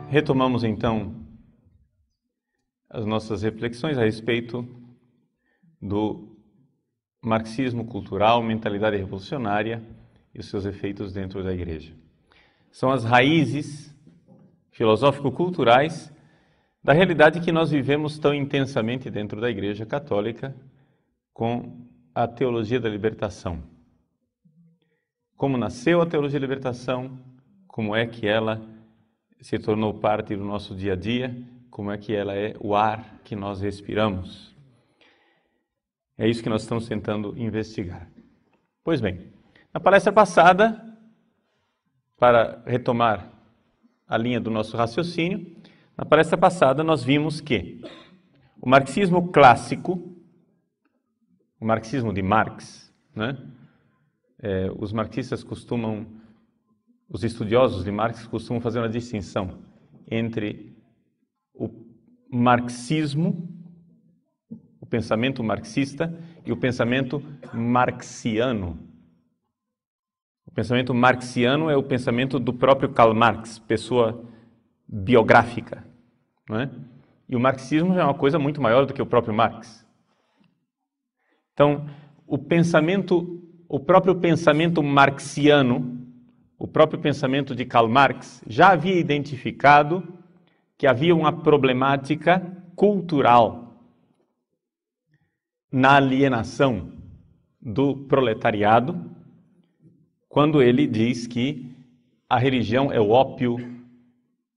Retomamos então as nossas reflexões a respeito do marxismo cultural, mentalidade revolucionária e os seus efeitos dentro da igreja. São as raízes filosófico-culturais da realidade que nós vivemos tão intensamente dentro da Igreja Católica com a teologia da libertação. Como nasceu a teologia da libertação, como é que ela se tornou parte do nosso dia a dia, como é que ela é o ar que nós respiramos. É isso que nós estamos tentando investigar. Pois bem, na palestra passada, para retomar a linha do nosso raciocínio, na palestra passada nós vimos que o marxismo clássico, o marxismo de Marx, né? Os marxistas os estudiosos de Marx costumam fazer uma distinção entre o marxismo, o pensamento marxista e o pensamento marxiano. O pensamento marxiano é o pensamento do próprio Karl Marx, pessoa biográfica, não é? E o marxismo já é uma coisa muito maior do que o próprio Marx. Então, o próprio pensamento marxiano, o próprio pensamento de Karl Marx já havia identificado que havia uma problemática cultural na alienação do proletariado, quando ele diz que a religião é o ópio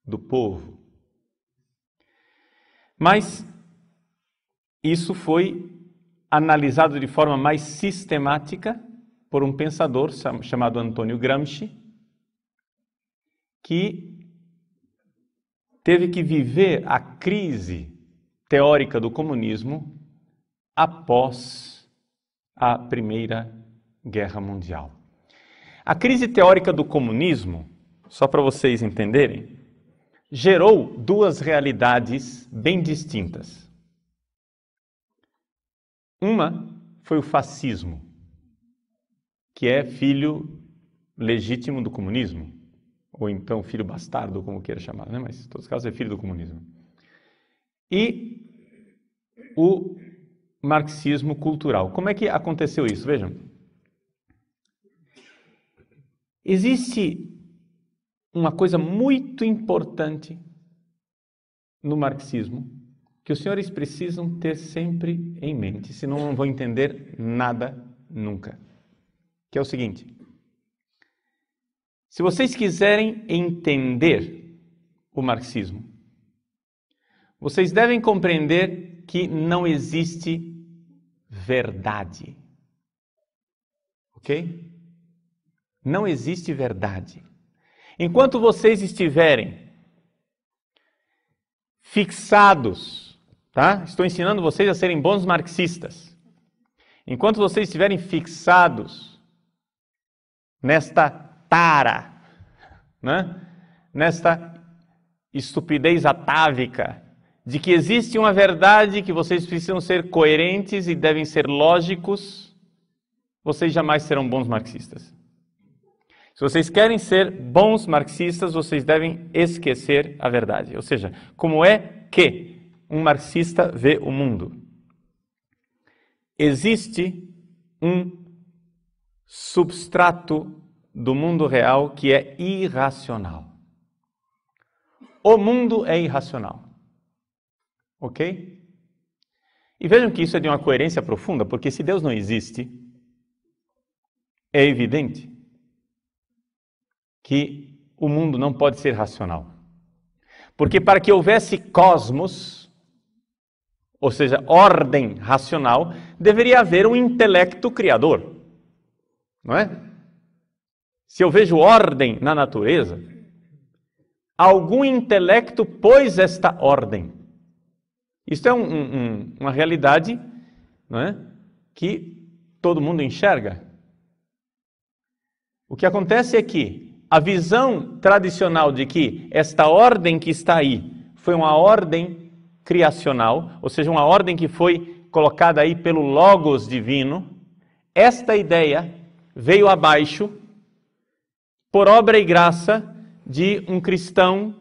do povo. Mas isso foi analisado de forma mais sistemática por um pensador chamado Antônio Gramsci, que teve que viver a crise teórica do comunismo após a Primeira Guerra Mundial. A crise teórica do comunismo, só para vocês entenderem, gerou duas realidades bem distintas. Uma foi o fascismo, que é filho legítimo do comunismo, ou então filho bastardo, como queira chamar, né? Mas em todos os casos é filho do comunismo. E o marxismo cultural. Como é que aconteceu isso? Vejam. Existe uma coisa muito importante no marxismo que os senhores precisam ter sempre em mente, senão não vão entender nada nunca. Que é o seguinte: se vocês quiserem entender o marxismo, vocês devem compreender que não existe verdade. Ok? Não existe verdade. Enquanto vocês estiverem fixados, tá? Estou ensinando vocês a serem bons marxistas. Enquanto vocês estiverem fixados nesta tara, né? Nesta estupidez atávica de que existe uma verdade, que vocês precisam ser coerentes e devem ser lógicos, vocês jamais serão bons marxistas. Se vocês querem ser bons marxistas, vocês devem esquecer a verdade. Ou seja, como é que um marxista vê o mundo? Existe um substrato do mundo real que é irracional. O mundo é irracional. Ok? E vejam que isso é de uma coerência profunda, porque se Deus não existe, é evidente que o mundo não pode ser racional. Porque para que houvesse cosmos, ou seja, ordem racional, deveria haver um intelecto criador. Não é? Se eu vejo ordem na natureza, algum intelecto pôs esta ordem. Isto é uma realidade, não é? Que todo mundo enxerga. O que acontece é que a visão tradicional de que esta ordem que está aí foi uma ordem criacional, ou seja, uma ordem que foi colocada aí pelo Logos divino, esta ideia veio abaixo por obra e graça de um cristão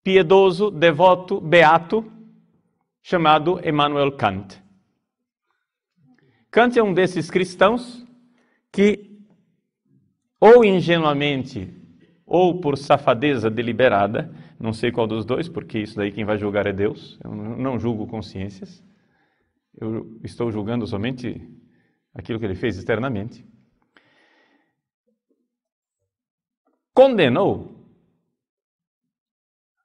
piedoso, devoto, beato, chamado Immanuel Kant. Kant é um desses cristãos que, ou ingenuamente, ou por safadeza deliberada, não sei qual dos dois, porque isso daí quem vai julgar é Deus, eu não julgo consciências, eu estou julgando somente aquilo que ele fez externamente, condenou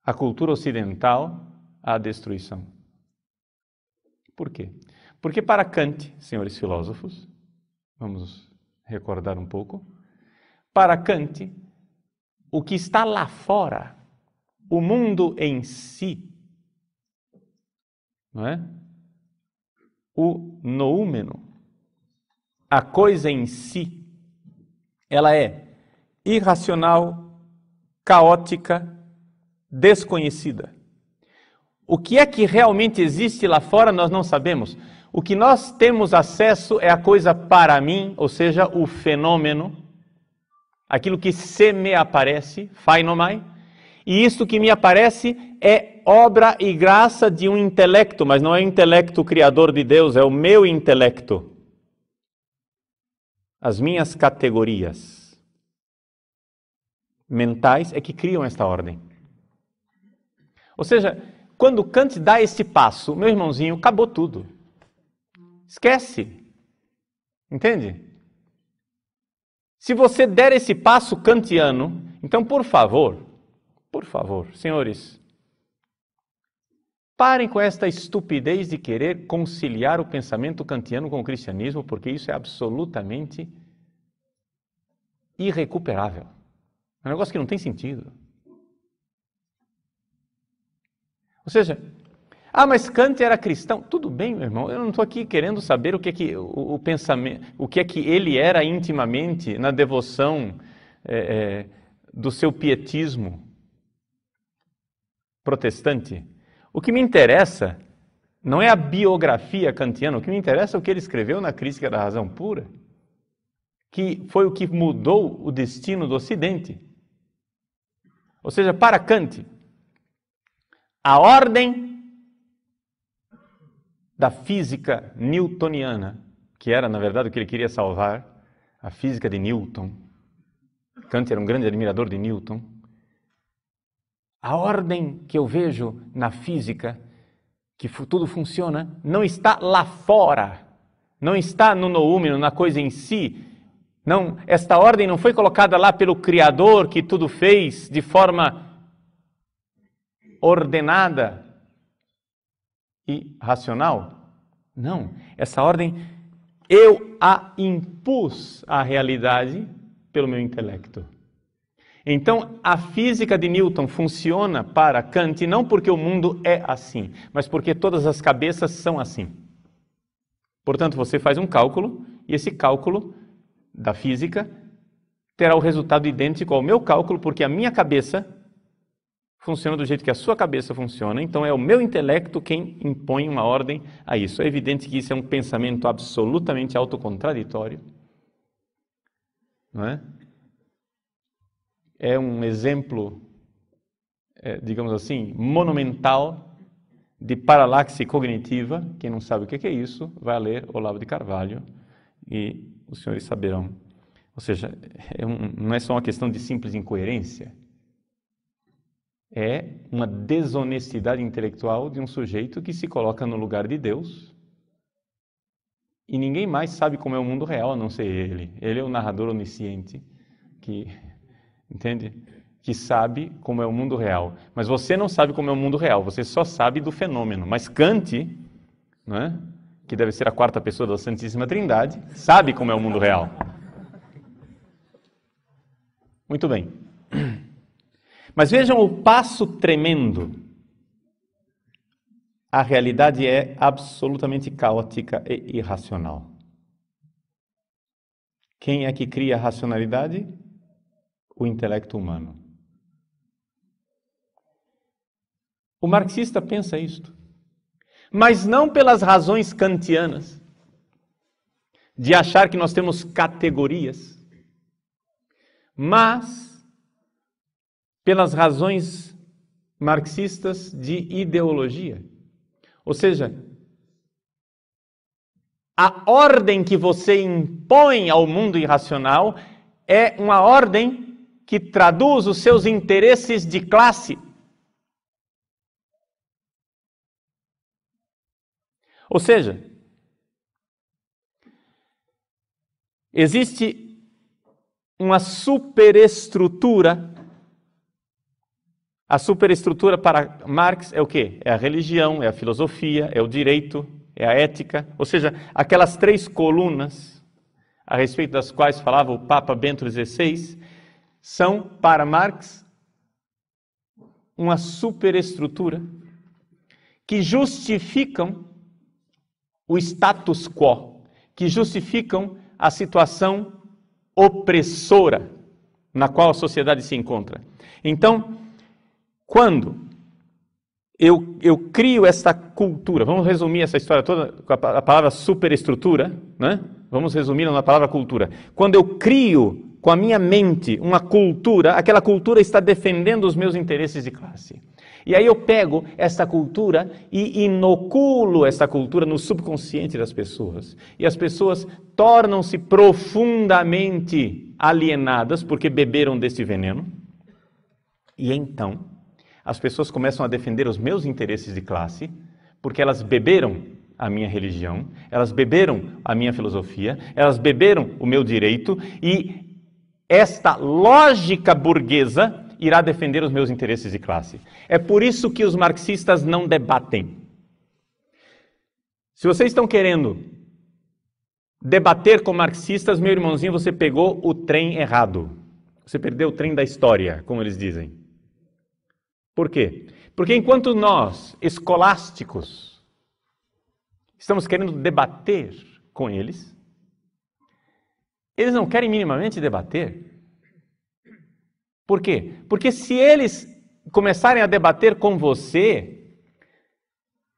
a cultura ocidental à destruição. Por quê? Porque para Kant, senhores filósofos, vamos recordar um pouco, para Kant, o que está lá fora, o mundo em si, não é? O noúmeno, a coisa em si, ela é irracional, caótica, desconhecida. O que é que realmente existe lá fora nós não sabemos. O que nós temos acesso é a coisa para mim, ou seja, o fenômeno, aquilo que se me aparece, phainomai, e isto que me aparece é obra e graça de um intelecto, mas não é o intelecto criador de Deus, é o meu intelecto. As minhas categorias mentais é que criam esta ordem. Ou seja, quando Kant dá esse passo, meu irmãozinho, acabou tudo. Esquece. Entende? Se você der esse passo kantiano, então, por favor, senhores, parem com esta estupidez de querer conciliar o pensamento kantiano com o cristianismo, porque isso é absolutamente irrecuperável. É um negócio que não tem sentido. Ou seja, mas Kant era cristão. Tudo bem, meu irmão, eu não estou aqui querendo saber o que é que o pensamento, o que é que ele era intimamente na devoção do seu pietismo protestante. O que me interessa não é a biografia kantiana, o que me interessa é o que ele escreveu na Crítica da Razão Pura, que foi o que mudou o destino do Ocidente. Ou seja, para Kant, a ordem da física newtoniana, que era, na verdade, o que ele queria salvar, a física de Newton. Kant era um grande admirador de Newton. A ordem que eu vejo na física, que tudo funciona, não está lá fora, não está no noúmeno, na coisa em si. Não, esta ordem não foi colocada lá pelo Criador que tudo fez de forma ordenada e racional. Não, essa ordem eu a impus à realidade pelo meu intelecto. Então, a física de Newton funciona para Kant não porque o mundo é assim, mas porque todas as cabeças são assim. Portanto, você faz um cálculo e esse cálculo da física terá o resultado idêntico ao meu cálculo, porque a minha cabeça funciona do jeito que a sua cabeça funciona, então é o meu intelecto quem impõe uma ordem a isso. É evidente que isso é um pensamento absolutamente autocontraditório, não é? É um exemplo, digamos assim, monumental de paralaxe cognitiva. Quem não sabe o que é isso, vai ler Olavo de Carvalho e os senhores saberão. Ou seja, não é só uma questão de simples incoerência, é uma desonestidade intelectual de um sujeito que se coloca no lugar de Deus e ninguém mais sabe como é o mundo real a não ser ele. Ele é o narrador onisciente que, entende? Que sabe como é o mundo real. Mas você não sabe como é o mundo real, você só sabe do fenômeno. Mas Kant, não é? Que deve ser a quarta pessoa da Santíssima Trindade, sabe como é o mundo real. Muito bem. Mas vejam o passo tremendo. A realidade é absolutamente caótica e irracional. Quem é que cria a racionalidade? o intelecto humano. O marxista pensa isto, mas não pelas razões kantianas, de achar que nós temos categorias, mas pelas razões marxistas de ideologia. Ou seja, a ordem que você impõe ao mundo irracional é uma ordem que traduz os seus interesses de classe. Ou seja, existe uma superestrutura. A superestrutura para Marx é o quê? É a religião, é a filosofia, é o direito, é a ética. Ou seja, aquelas 3 colunas a respeito das quais falava o Papa Bento XVI, são, para Marx, uma superestrutura que justificam o status quo, que justificam a situação opressora na qual a sociedade se encontra. Então, quando eu crio esta cultura, vamos resumir essa história toda com a palavra superestrutura, né? Vamos resumir na palavra cultura. Quando eu crio com a minha mente uma cultura, aquela cultura está defendendo os meus interesses de classe. E aí eu pego essa cultura e inoculo essa cultura no subconsciente das pessoas. E as pessoas tornam-se profundamente alienadas porque beberam desse veneno. E então, as pessoas começam a defender os meus interesses de classe porque elas beberam a minha religião, elas beberam a minha filosofia, elas beberam o meu direito e esta lógica burguesa irá defender os meus interesses de classe. É por isso que os marxistas não debatem. Se vocês estão querendo debater com marxistas, meu irmãozinho, você pegou o trem errado. Você perdeu o trem da história, como eles dizem. Por quê? Porque enquanto nós, escolásticos, estamos querendo debater com eles, eles não querem minimamente debater. Por quê? Porque se eles começarem a debater com você,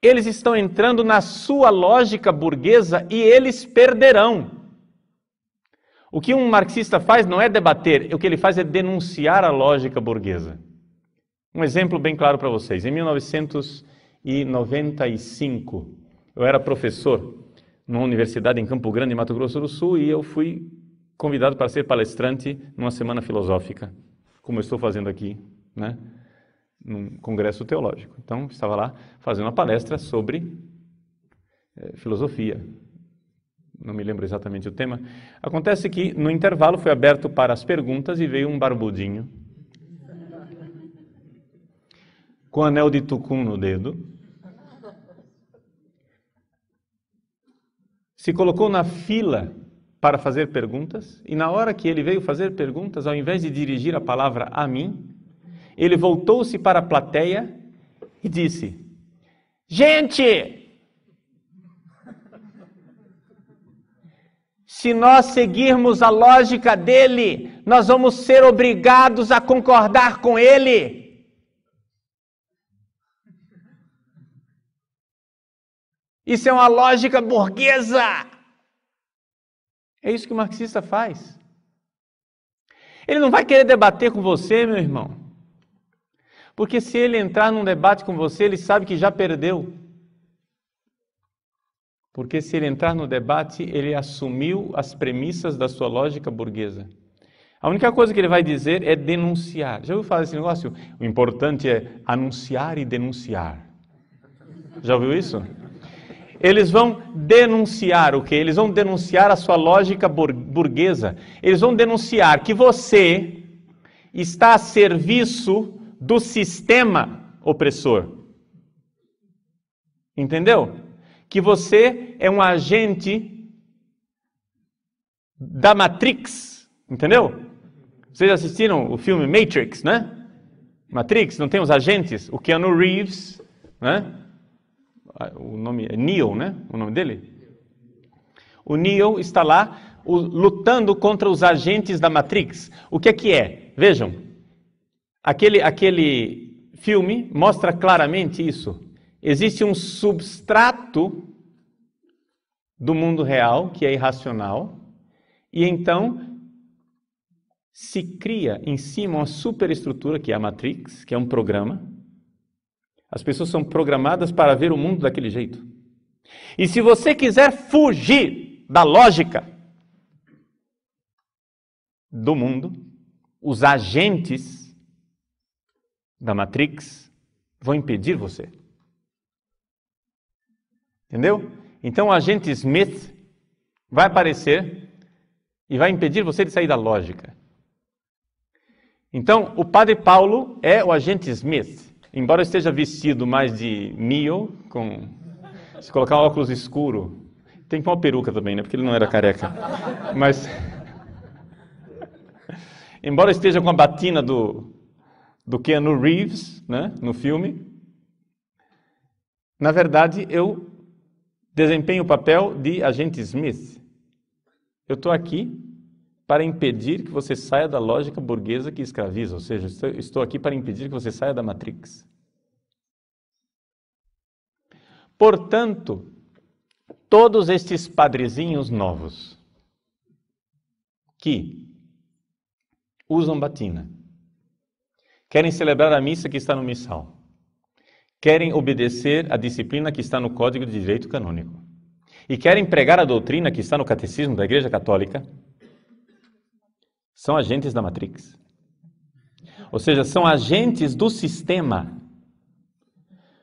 eles estão entrando na sua lógica burguesa e eles perderão. O que um marxista faz não é debater, o que ele faz é denunciar a lógica burguesa. Um exemplo bem claro para vocês. Em 1995, eu era professor numa universidade em Campo Grande, em Mato Grosso do Sul, e eu fui convidado para ser palestrante numa semana filosófica, como eu estou fazendo aqui, né, num congresso teológico. Então, estava lá fazendo uma palestra sobre filosofia. Não me lembro exatamente o tema. Acontece que, no intervalo, foi aberto para as perguntas e veio um barbudinho, com anel de tucum no dedo, se colocou na fila para fazer perguntas, e na hora que ele veio fazer perguntas, ao invés de dirigir a palavra a mim, ele voltou-se para a plateia e disse: gente, se nós seguirmos a lógica dele, nós vamos ser obrigados a concordar com ele. Isso é uma lógica burguesa. É isso que o marxista faz. Ele não vai querer debater com você, meu irmão. Porque se ele entrar num debate com você, ele sabe que já perdeu. Porque se ele entrar no debate, ele assumiu as premissas da sua lógica burguesa. A única coisa que ele vai dizer é denunciar. Já ouviu falar desse negócio? O importante é anunciar e denunciar. Já ouviu isso? Eles vão denunciar o quê? Eles vão denunciar a sua lógica burguesa. Eles vão denunciar que você está a serviço do sistema opressor. Entendeu? Que você é um agente da Matrix. Entendeu? Vocês assistiram o filme Matrix, né? Matrix, não tem os agentes? O Keanu Reeves, né? O nome é Neo, né? O nome dele? O Neo está lá, lutando contra os agentes da Matrix. O que é? Vejam, aquele filme mostra claramente isso. Existe um substrato do mundo real, que é irracional, e então se cria em cima uma superestrutura, que é a Matrix, que é um programa. As pessoas são programadas para ver o mundo daquele jeito. E se você quiser fugir da lógica do mundo, os agentes da Matrix vão impedir você. Entendeu? Então o agente Smith vai aparecer e vai impedir você de sair da lógica. Então o Padre Paulo é o agente Smith. Embora esteja vestido mais de Neo, se colocar um óculos escuro, tem que pôr uma peruca também, né? Porque ele não era careca. Mas, embora esteja com a batina do Keanu Reeves, né? No filme, na verdade eu desempenho o papel de agente Smith. Eu estou aqui para impedir que você saia da lógica burguesa que escraviza, ou seja, estou aqui para impedir que você saia da Matrix. Portanto, todos estes padrezinhos novos que usam batina, querem celebrar a missa que está no missal, querem obedecer a disciplina que está no Código de Direito Canônico e querem pregar a doutrina que está no Catecismo da Igreja Católica, são agentes da Matrix. Ou seja, são agentes do sistema.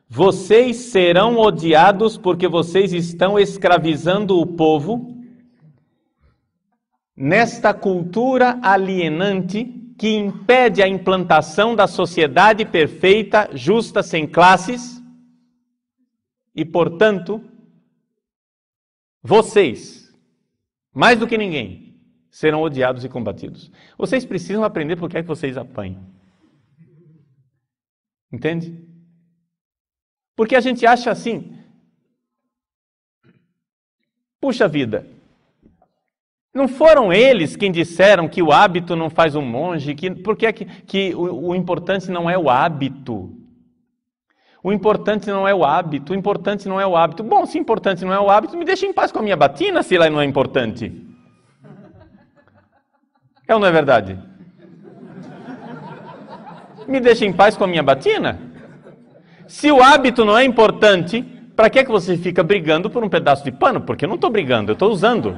Vocês serão odiados porque vocês estão escravizando o povo nesta cultura alienante que impede a implantação da sociedade perfeita, justa, sem classes. E, portanto, vocês, mais do que ninguém, serão odiados e combatidos. Vocês precisam aprender por que é que vocês apanham. Entende? Porque a gente acha assim, puxa vida, não foram eles quem disseram que o hábito não faz um monge, por que é que o importante não é o hábito? O importante não é o hábito, o importante não é o hábito. Bom, se importante não é o hábito, me deixa em paz com a minha batina, se ela não é importante. É ou não é verdade? Me deixa em paz com a minha batina? Se o hábito não é importante, para que você fica brigando por um pedaço de pano? Porque eu não estou brigando, eu estou usando.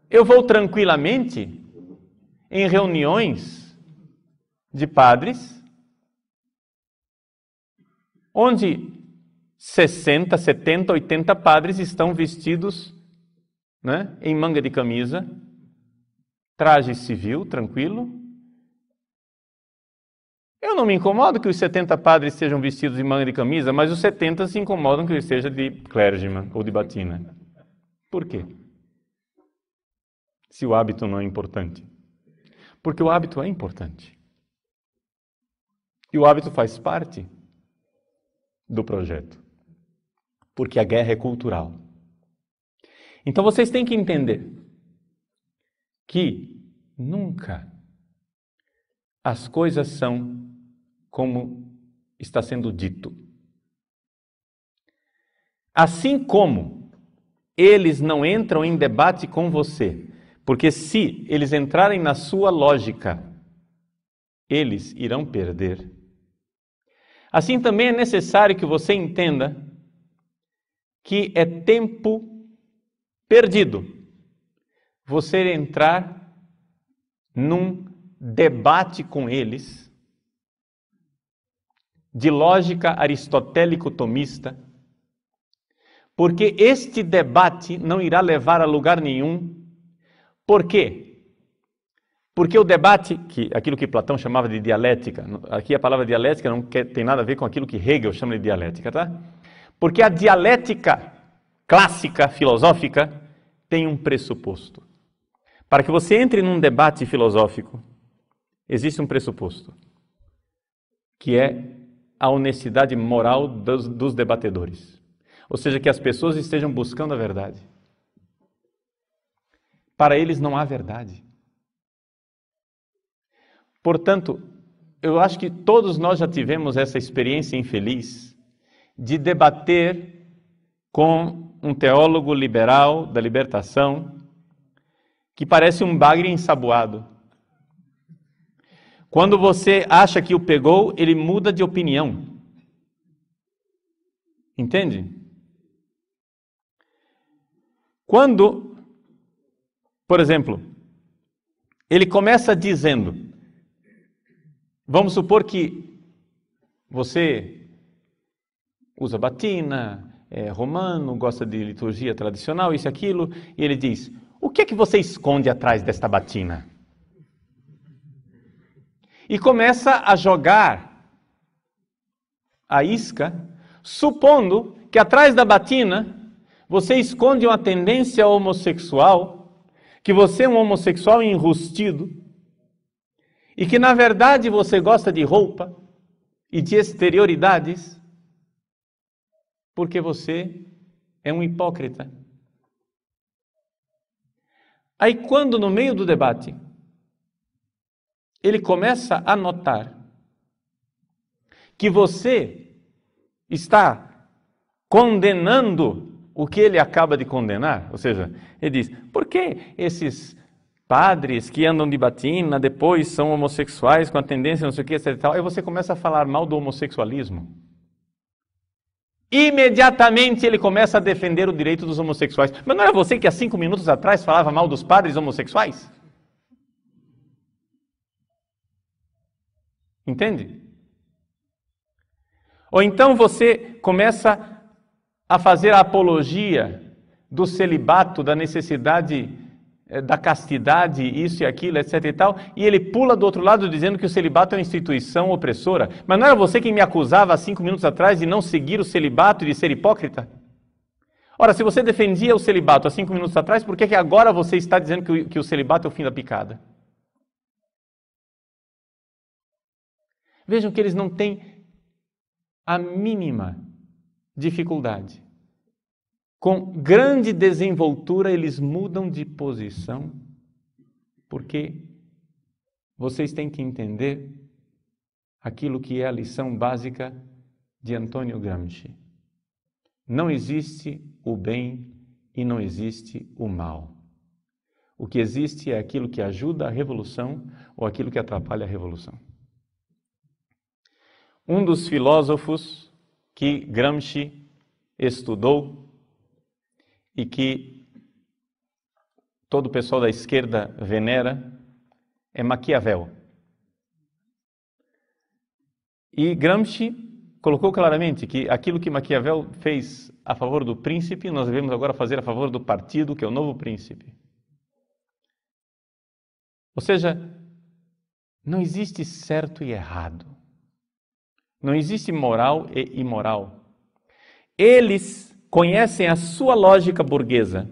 Eu vou tranquilamente em reuniões de padres, onde 60, 70, 80 padres estão vestidos, né, em manga de camisa, traje civil, tranquilo. Eu não me incomodo que os 70 padres estejam vestidos de manga de camisa, mas os 70 se incomodam que ele esteja de clergyman ou de batina. Por quê? Se o hábito não é importante. Porque o hábito é importante. E o hábito faz parte do projeto. Porque a guerra é cultural. Então vocês têm que entender que nunca as coisas são como está sendo dito. Assim como eles não entram em debate com você, porque se eles entrarem na sua lógica, eles irão perder. Assim também é necessário que você entenda que é tempo perdido você entrar num debate com eles de lógica aristotélico-tomista, porque este debate não irá levar a lugar nenhum. Por quê? Porque o debate, aquilo que Platão chamava de dialética, aqui a palavra dialética não tem nada a ver com aquilo que Hegel chama de dialética, tá? Porque a dialética clássica, filosófica, tem um pressuposto. Para que você entre num debate filosófico, existe um pressuposto, que é a honestidade moral dos debatedores. Ou seja, que as pessoas estejam buscando a verdade. Para eles não há verdade. Portanto, eu acho que todos nós já tivemos essa experiência infeliz de debater com um teólogo liberal da libertação que parece um bagre ensaboado. Quando você acha que o pegou, ele muda de opinião. Entende? Quando, por exemplo, ele começa dizendo, vamos supor que você usa batina, é romano, gosta de liturgia tradicional, isso e aquilo, e ele diz, o que é que você esconde atrás desta batina? E começa a jogar a isca, supondo que atrás da batina você esconde uma tendência homossexual, que você é um homossexual enrustido, e que na verdade você gosta de roupa e de exterioridades, porque você é um hipócrita. Aí quando no meio do debate, ele começa a notar que você está condenando o que ele acaba de condenar, ou seja, ele diz, por que esses padres que andam de batina depois são homossexuais com a tendência não sei o que, etc e tal, aí você começa a falar mal do homossexualismo. Imediatamente ele começa a defender o direito dos homossexuais. Mas não era você que há 5 minutos atrás falava mal dos padres homossexuais? Entende? Ou então você começa a fazer a apologia do celibato, da necessidade da castidade, isso e aquilo, etc e tal, e ele pula do outro lado dizendo que o celibato é uma instituição opressora. Mas não era você quem me acusava há 5 minutos atrás de não seguir o celibato e de ser hipócrita? Ora, se você defendia o celibato há 5 minutos atrás, por que agora você está dizendo que o celibato é o fim da picada? Vejam que eles não têm a mínima dificuldade. Com grande desenvoltura, eles mudam de posição, porque vocês têm que entender aquilo que é a lição básica de Antônio Gramsci. Não existe o bem e não existe o mal. O que existe é aquilo que ajuda a revolução ou aquilo que atrapalha a revolução. Um dos filósofos que Gramsci estudou e que todo o pessoal da esquerda venera é Maquiavel. E Gramsci colocou claramente que aquilo que Maquiavel fez a favor do príncipe, nós devemos agora fazer a favor do partido, que é o novo príncipe. Ou seja, não existe certo e errado. Não existe moral e imoral. Eles conhecem a sua lógica burguesa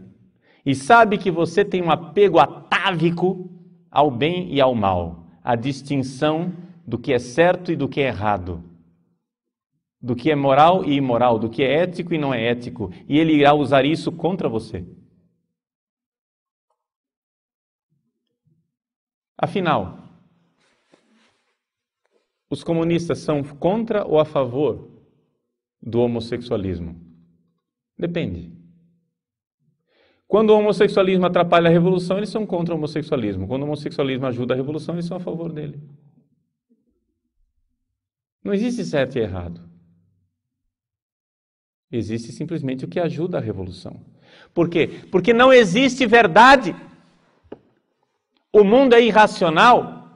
e sabem que você tem um apego atávico ao bem e ao mal, a distinção do que é certo e do que é errado, do que é moral e imoral, do que é ético e não é ético, e ele irá usar isso contra você. Afinal, os comunistas são contra ou a favor do homossexualismo? Depende. Quando o homossexualismo atrapalha a revolução, eles são contra o homossexualismo. Quando o homossexualismo ajuda a revolução, eles são a favor dele. Não existe certo e errado. Existe simplesmente o que ajuda a revolução. Por quê? Porque não existe verdade. O mundo é irracional.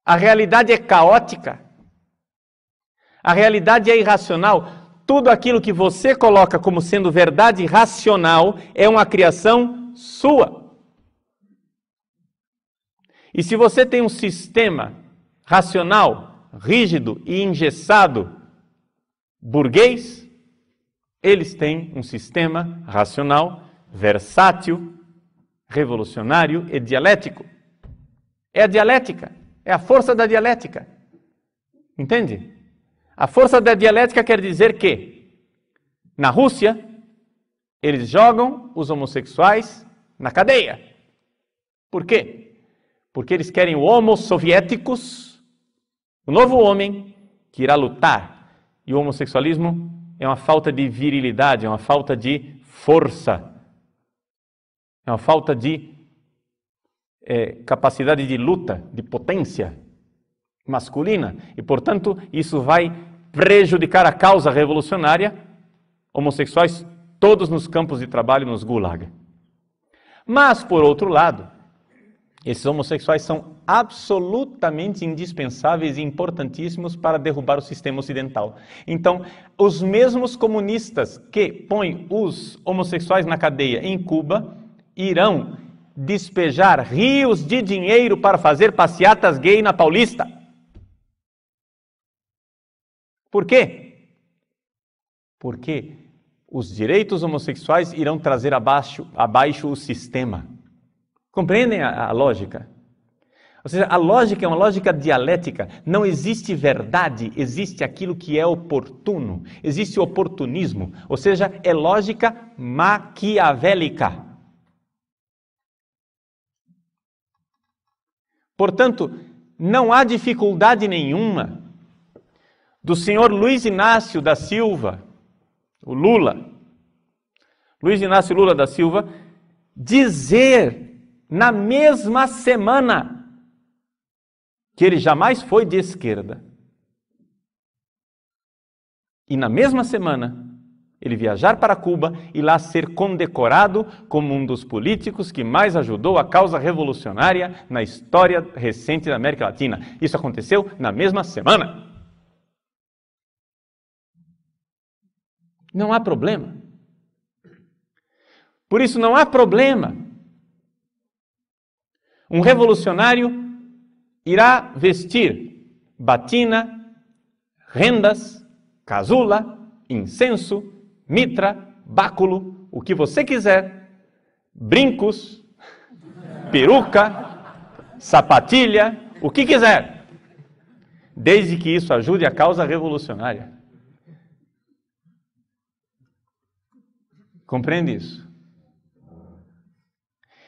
A realidade é caótica. A realidade é irracional. Tudo aquilo que você coloca como sendo verdade racional é uma criação sua. E se você tem um sistema racional, rígido e engessado, burguês, eles têm um sistema racional, versátil, revolucionário e dialético. É a dialética, é a força da dialética. Entende? A força da dialética quer dizer que Na Rússia, eles jogam os homossexuais na cadeia. Por quê? Porque eles querem o Homo soviéticos, o novo homem que irá lutar. E o homossexualismo é uma falta de virilidade, é uma falta de força, é uma falta de capacidade de luta, de potência masculina. E, portanto, isso vai prejudicar a causa revolucionária. Homossexuais todos nos campos de trabalho, nos gulag. Mas, por outro lado, esses homossexuais são absolutamente indispensáveis e importantíssimos para derrubar o sistema ocidental. Então, os mesmos comunistas que põem os homossexuais na cadeia em Cuba irão despejar rios de dinheiro para fazer passeatas gay na Paulista. Por quê? Porque os direitos homossexuais irão trazer abaixo o sistema. Compreendem a lógica? Ou seja, a lógica é uma lógica dialética. Não existe verdade, existe aquilo que é oportuno. Existe oportunismo, ou seja, é lógica maquiavélica. Portanto, não há dificuldade nenhuma do senhor Luiz Inácio da Silva, o Lula, Luiz Inácio Lula da Silva, dizer na mesma semana que ele jamais foi de esquerda. E na mesma semana, ele viajar para Cuba e lá ser condecorado como um dos políticos que mais ajudou a causa revolucionária na história recente da América Latina. Isso aconteceu na mesma semana. Não há problema. Por isso não há problema. Um revolucionário irá vestir batina, rendas, casula, incenso, mitra, báculo, o que você quiser, brincos, peruca, sapatilha, o que quiser, desde que isso ajude a causa revolucionária. Compreende isso?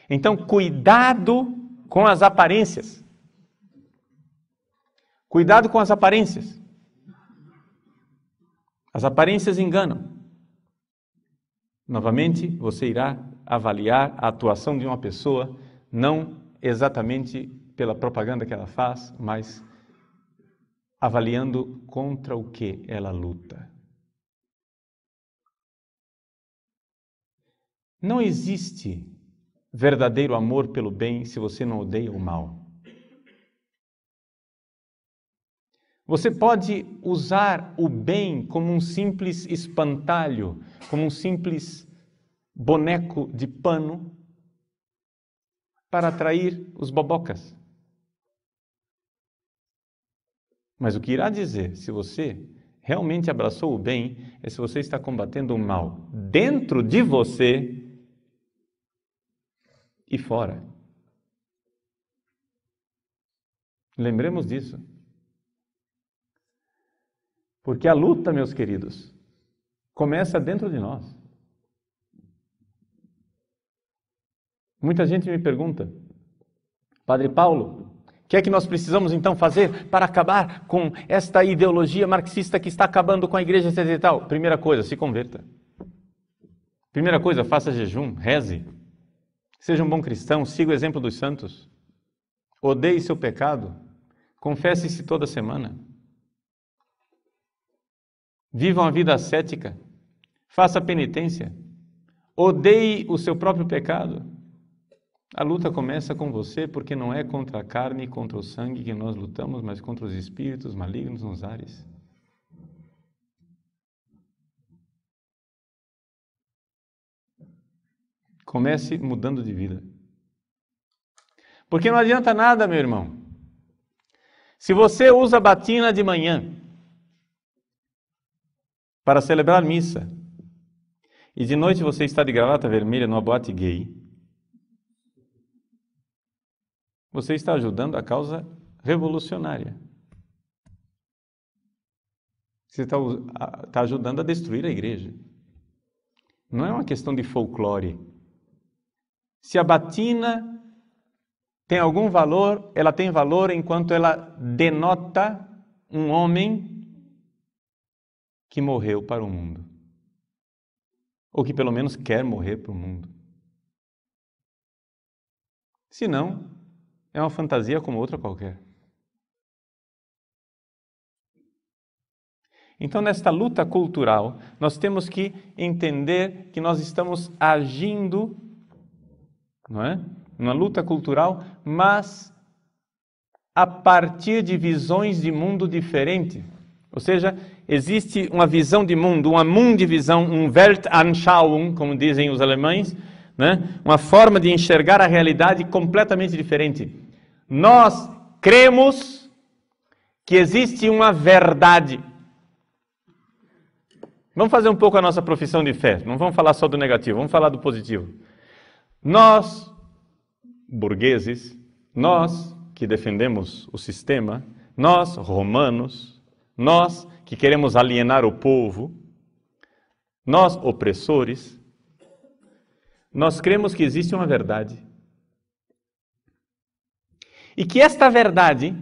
Então, cuidado com as aparências. Cuidado com as aparências. As aparências enganam. Novamente, você irá avaliar a atuação de uma pessoa, não exatamente pela propaganda que ela faz, mas avaliando contra o que ela luta. Não existe verdadeiro amor pelo bem se você não odeia o mal. Você pode usar o bem como um simples espantalho, como um simples boneco de pano para atrair os bobocas. Mas o que irá dizer se você realmente abraçou o bem é se você está combatendo o mal dentro de você e fora. Lembremos disso. Porque a luta, meus queridos, começa dentro de nós. Muita gente me pergunta, Padre Paulo, o que é que nós precisamos então fazer para acabar com esta ideologia marxista que está acabando com a igreja e tal? Primeira coisa, se converta. Primeira coisa, faça jejum, reze. Seja um bom cristão, siga o exemplo dos santos. Odeie seu pecado, confesse-se toda semana. Viva uma vida ascética, faça penitência, odeie o seu próprio pecado. A luta começa com você, porque não é contra a carne e contra o sangue que nós lutamos, mas contra os espíritos malignos nos ares. Comece mudando de vida. Porque não adianta nada, meu irmão. Se você usa batina de manhã para celebrar missa, e de noite você está de gravata vermelha numa boate gay, você está ajudando a causa revolucionária. Você está ajudando a destruir a igreja. Não é uma questão de folclore. Se a batina tem algum valor, ela tem valor enquanto ela denota um homem que morreu para o mundo. Ou que pelo menos quer morrer para o mundo. Se não, é uma fantasia como outra qualquer. Então, nesta luta cultural, nós temos que entender que nós estamos agindo, não é? Uma luta cultural, mas a partir de visões de mundo diferente. Ou seja, existe uma visão de mundo, uma mundivisão, Weltanschauung, como dizem os alemães, né? Uma forma de enxergar a realidade completamente diferente. Nós cremos que existe uma verdade. Vamos fazer um pouco a nossa profissão de fé. Não vamos falar só do negativo, vamos falar do positivo. Nós, burgueses, nós que defendemos o sistema, nós, romanos, nós que queremos alienar o povo, nós, opressores, nós cremos que existe uma verdade. E que esta verdade,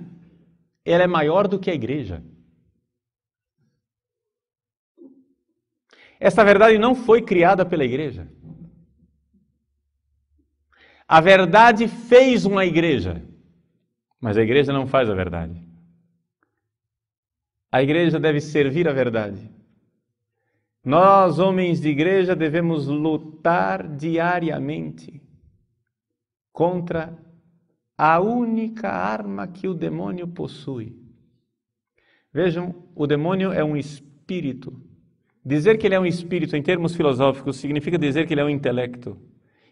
ela é maior do que a igreja. Essa verdade não foi criada pela igreja. A verdade fez uma igreja, mas a igreja não faz a verdade. A igreja deve servir a verdade. Nós, homens de igreja, devemos lutar diariamente contra a única arma que o demônio possui. Vejam, o demônio é um espírito. Dizer que ele é um espírito, em termos filosóficos, significa dizer que ele é um intelecto.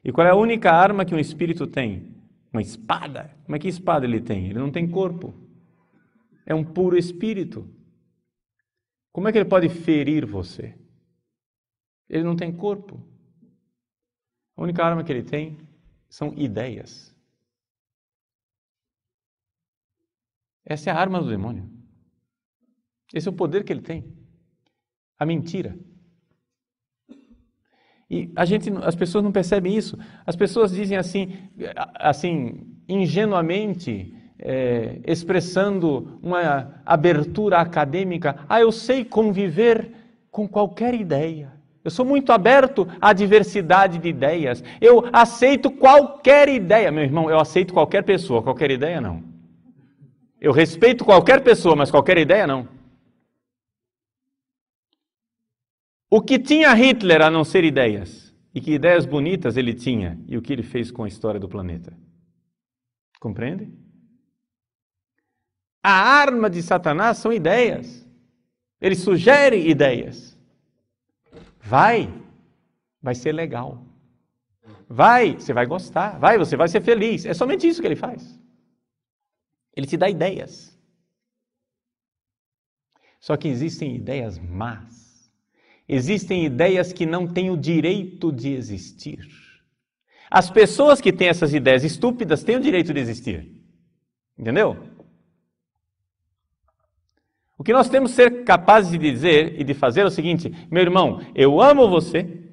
E qual é a única arma que um espírito tem? Uma espada. Como é que espada ele tem? Ele não tem corpo. É um puro espírito. Como é que ele pode ferir você? Ele não tem corpo. A única arma que ele tem são ideias. Essa é a arma do demônio. Esse é o poder que ele tem. A mentira. E as pessoas não percebem isso. As pessoas dizem assim ingenuamente, expressando uma abertura acadêmica: eu sei conviver com qualquer ideia. Eu sou muito aberto à diversidade de ideias. Eu aceito qualquer ideia. Meu irmão, eu aceito qualquer pessoa, qualquer ideia não. Eu respeito qualquer pessoa, mas qualquer ideia não. O que tinha Hitler a não ser ideias? E que ideias bonitas ele tinha? E o que ele fez com a história do planeta? Compreende? A arma de Satanás são ideias. Ele sugere ideias. Vai ser legal. Você vai gostar. Você vai ser feliz. É somente isso que ele faz. Ele te dá ideias. Só que existem ideias más. Existem ideias que não têm o direito de existir. As pessoas que têm essas ideias estúpidas têm o direito de existir. Entendeu? O que nós temos que ser capazes de dizer e de fazer é o seguinte: meu irmão, eu amo você,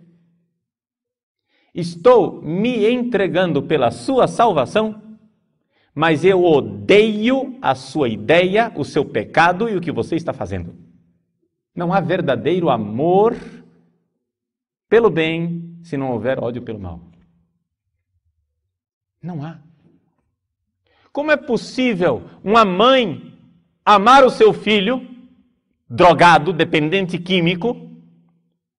estou me entregando pela sua salvação, mas eu odeio a sua ideia, o seu pecado e o que você está fazendo. Não há verdadeiro amor pelo bem se não houver ódio pelo mal. Não há. Como é possível uma mãe amar o seu filho, drogado, dependente químico,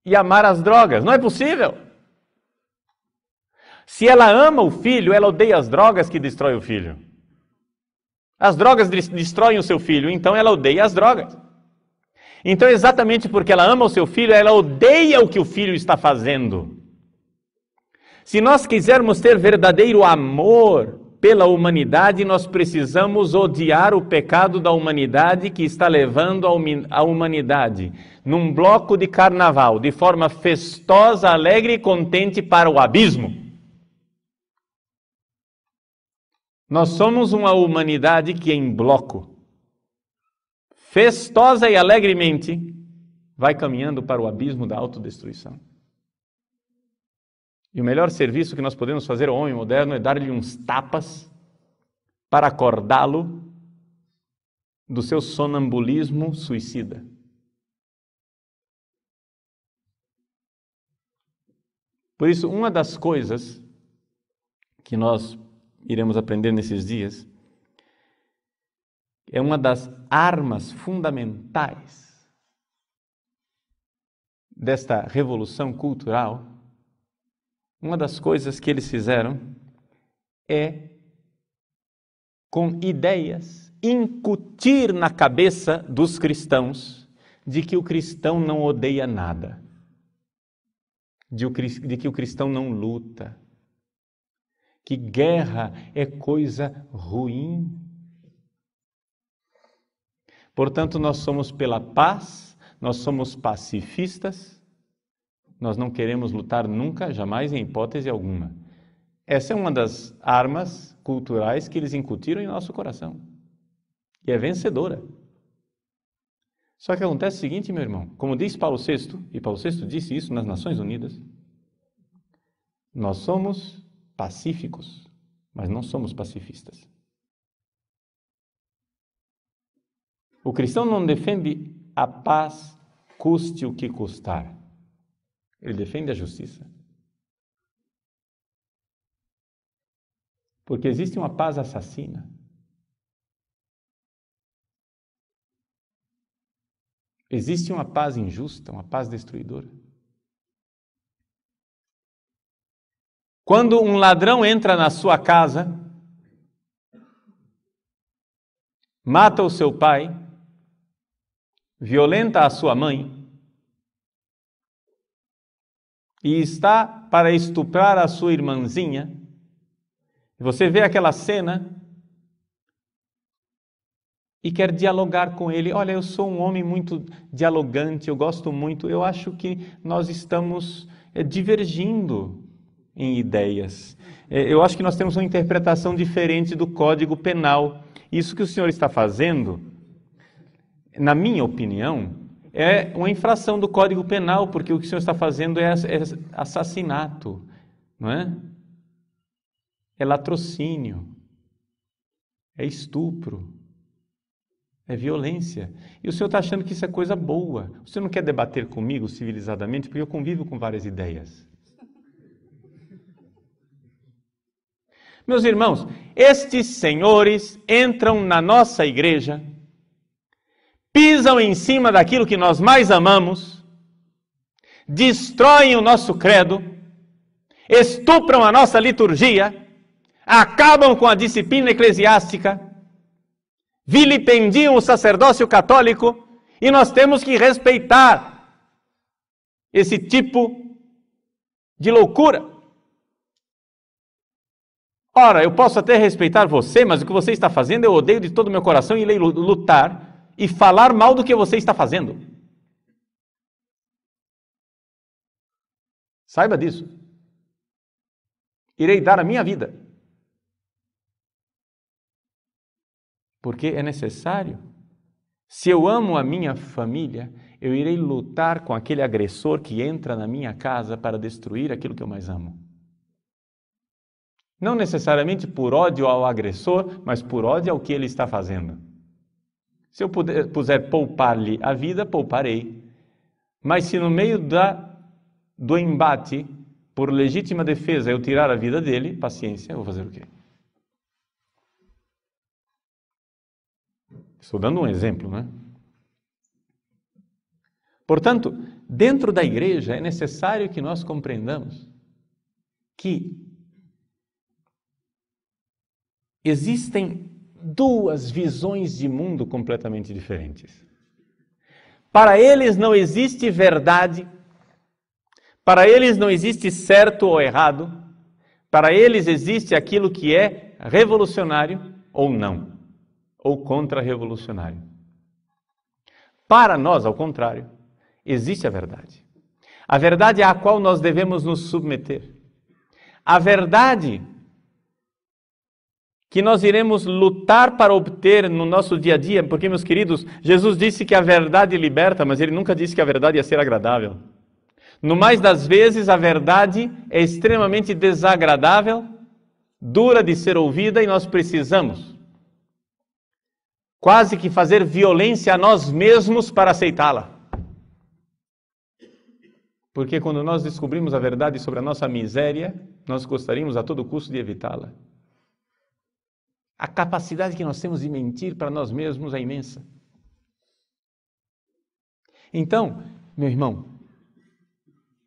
e amar as drogas? Não é possível. Se ela ama o filho, ela odeia as drogas que destroem o filho. As drogas destroem o seu filho, então ela odeia as drogas. Então, exatamente porque ela ama o seu filho, ela odeia o que o filho está fazendo. Se nós quisermos ter verdadeiro amor pela humanidade, nós precisamos odiar o pecado da humanidade que está levando a humanidade num bloco de carnaval, de forma festosa, alegre e contente para o abismo. Nós somos uma humanidade que em bloco, festosa e alegremente, vai caminhando para o abismo da autodestruição. E o melhor serviço que nós podemos fazer ao homem moderno é dar-lhe uns tapas para acordá-lo do seu sonambulismo suicida. Por isso, uma das coisas que nós iremos aprender nesses dias é uma das armas fundamentais desta revolução cultural. Uma das coisas que eles fizeram é, com ideias, incutir na cabeça dos cristãos de que o cristão não odeia nada, de que o cristão não luta, que guerra é coisa ruim. Portanto, nós somos pela paz, nós somos pacifistas, nós não queremos lutar nunca, jamais, em hipótese alguma. Essa é uma das armas culturais que eles incutiram em nosso coração. E é vencedora. Só que acontece o seguinte, meu irmão, como diz Paulo VI, e Paulo VI disse isso nas Nações Unidas, nós somos pacíficos, mas não somos pacifistas. O cristão não defende a paz, custe o que custar. Ele defende a justiça. Porque existe uma paz assassina. Existe uma paz injusta, uma paz destruidora. Quando um ladrão entra na sua casa, mata o seu pai, violenta a sua mãe e está para estuprar a sua irmãzinha, você vê aquela cena e quer dialogar com ele. Olha, eu sou um homem muito dialogante, eu gosto muito, eu acho que nós estamos divergindo em ideias. Eu acho que nós temos uma interpretação diferente do Código Penal. Isso que o senhor está fazendo, na minha opinião, é uma infração do Código Penal, porque o que o senhor está fazendo é assassinato, não é? É latrocínio, é estupro, é violência. E o senhor está achando que isso é coisa boa. O senhor não quer debater comigo civilizadamente, porque eu convivo com várias ideias. Meus irmãos, estes senhores entram na nossa igreja, pisam em cima daquilo que nós mais amamos, destroem o nosso credo, estupram a nossa liturgia, acabam com a disciplina eclesiástica, vilipendiam o sacerdócio católico, e nós temos que respeitar esse tipo de loucura. Ora, eu posso até respeitar você, mas o que você está fazendo eu odeio de todo o meu coração e irei lutar e falar mal do que você está fazendo. Saiba disso. Irei dar a minha vida. Porque é necessário. Se eu amo a minha família, eu irei lutar com aquele agressor que entra na minha casa para destruir aquilo que eu mais amo. Não necessariamente por ódio ao agressor, mas por ódio ao que ele está fazendo. Se eu puder poupar-lhe a vida, pouparei. Mas se no meio do embate, por legítima defesa, eu tirar a vida dele, paciência, eu vou fazer o quê? Estou dando um exemplo, né? Portanto, dentro da igreja é necessário que nós compreendamos que existem duas visões de mundo completamente diferentes. Para eles não existe verdade, para eles não existe certo ou errado, para eles existe aquilo que é revolucionário ou não, ou contra-revolucionário. Para nós, ao contrário, existe a verdade. A verdade à qual nós devemos nos submeter. A verdade que nós iremos lutar para obter no nosso dia a dia, porque, meus queridos, Jesus disse que a verdade liberta, mas ele nunca disse que a verdade ia ser agradável. No mais das vezes, a verdade é extremamente desagradável, dura de ser ouvida e nós precisamos quase que fazer violência a nós mesmos para aceitá-la. Porque quando nós descobrimos a verdade sobre a nossa miséria, nós gostaríamos a todo custo de evitá-la. A capacidade que nós temos de mentir para nós mesmos é imensa. Então, meu irmão,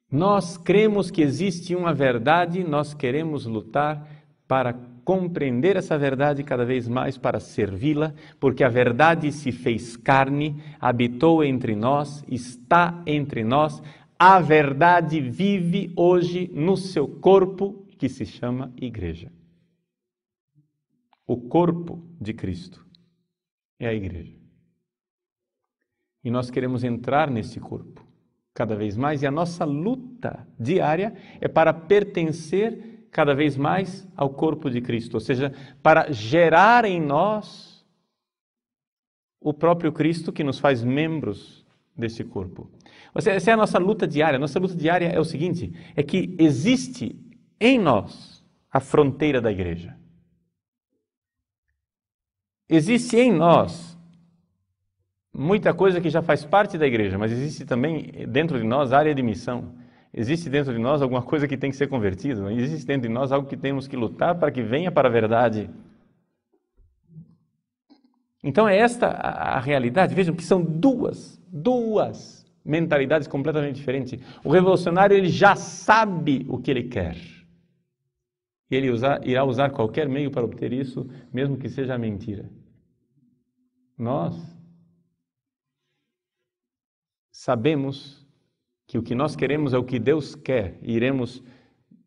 nós cremos que existe uma verdade, nós queremos lutar para compreender essa verdade cada vez mais, para servi-la, porque a verdade se fez carne, habitou entre nós, está entre nós. A verdade vive hoje no seu corpo, que se chama igreja. O corpo de Cristo é a igreja. E nós queremos entrar nesse corpo cada vez mais, e a nossa luta diária é para pertencer cada vez mais ao corpo de Cristo, ou seja, para gerar em nós o próprio Cristo que nos faz membros desse corpo. Essa é a nossa luta diária. A nossa luta diária é o seguinte, é que existe em nós a fronteira da igreja. Existe em nós muita coisa que já faz parte da igreja, mas existe também dentro de nós a área de missão. Existe dentro de nós alguma coisa que tem que ser convertida. Existe dentro de nós algo que temos que lutar para que venha para a verdade. Então é esta a realidade. Vejam que são duas mentalidades completamente diferentes. O revolucionário, ele já sabe o que ele quer. E ele irá usar qualquer meio para obter isso, mesmo que seja a mentira. Nós sabemos que o que nós queremos é o que Deus quer e iremos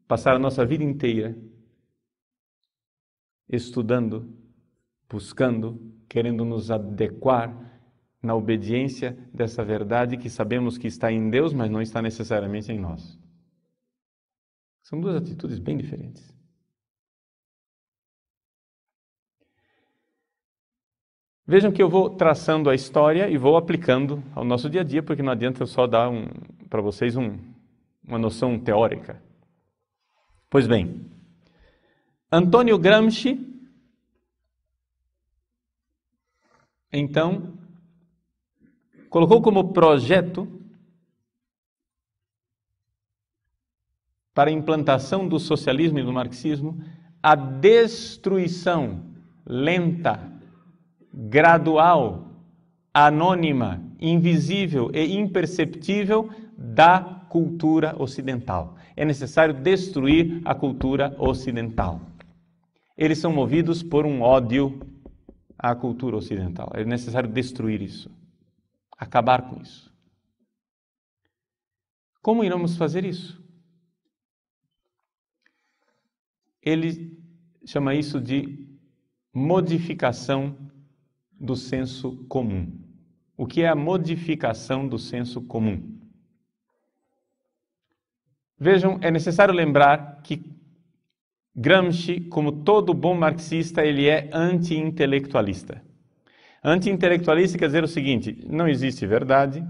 passar a nossa vida inteira estudando, buscando, querendo nos adequar na obediência dessa verdade que sabemos que está em Deus, mas não está necessariamente em nós. São duas atitudes bem diferentes. Vejam que eu vou traçando a história e vou aplicando ao nosso dia a dia, porque não adianta eu só dar para vocês uma noção teórica. Pois bem, Antônio Gramsci, então, colocou como projeto para a implantação do socialismo e do marxismo a destruição lenta, gradual, anônima, invisível e imperceptível da cultura ocidental. É necessário destruir a cultura ocidental. Eles são movidos por um ódio à cultura ocidental. É necessário destruir isso, acabar com isso. Como iremos fazer isso? Ele chama isso de modificação do senso comum. O que é a modificação do senso comum? Vejam, é necessário lembrar que Gramsci, como todo bom marxista, ele é anti-intelectualista. Anti-intelectualista quer dizer o seguinte: não existe verdade,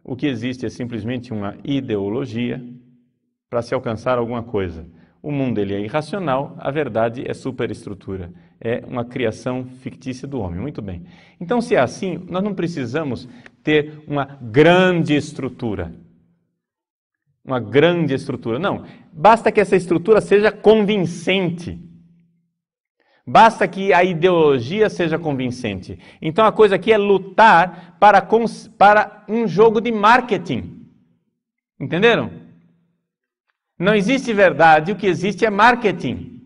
o que existe é simplesmente uma ideologia para se alcançar alguma coisa. O mundo ele é irracional, a verdade é superestrutura, é uma criação fictícia do homem. Muito bem. Então, se é assim, nós não precisamos ter uma grande estrutura. Uma grande estrutura. Não, basta que essa estrutura seja convincente. Basta que a ideologia seja convincente. Então, a coisa aqui é lutar para um jogo de marketing. Entenderam? Não existe verdade, o que existe é marketing.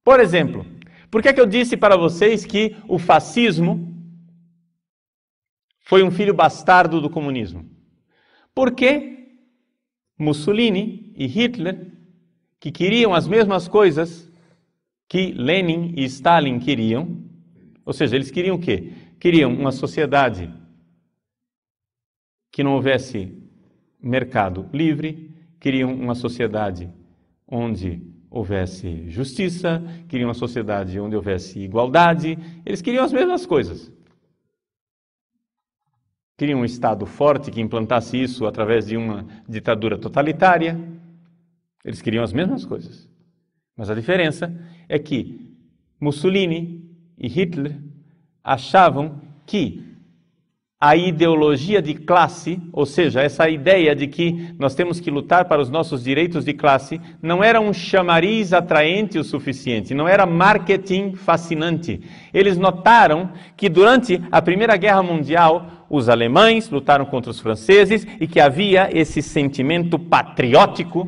Por exemplo, por que eu disse para vocês que o fascismo foi um filho bastardo do comunismo? Porque Mussolini e Hitler, que queriam as mesmas coisas que Lenin e Stalin queriam, ou seja, eles queriam o quê? Queriam uma sociedade que não houvesse mercado livre, queriam uma sociedade onde houvesse justiça, queriam uma sociedade onde houvesse igualdade, eles queriam as mesmas coisas. Queriam um Estado forte que implantasse isso através de uma ditadura totalitária. Eles queriam as mesmas coisas. Mas a diferença é que Mussolini e Hitler achavam que a ideologia de classe, ou seja, essa ideia de que nós temos que lutar para os nossos direitos de classe, não era um chamariz atraente o suficiente, não era marketing fascinante. Eles notaram que durante a Primeira Guerra Mundial, os alemães lutaram contra os franceses e que havia esse sentimento patriótico.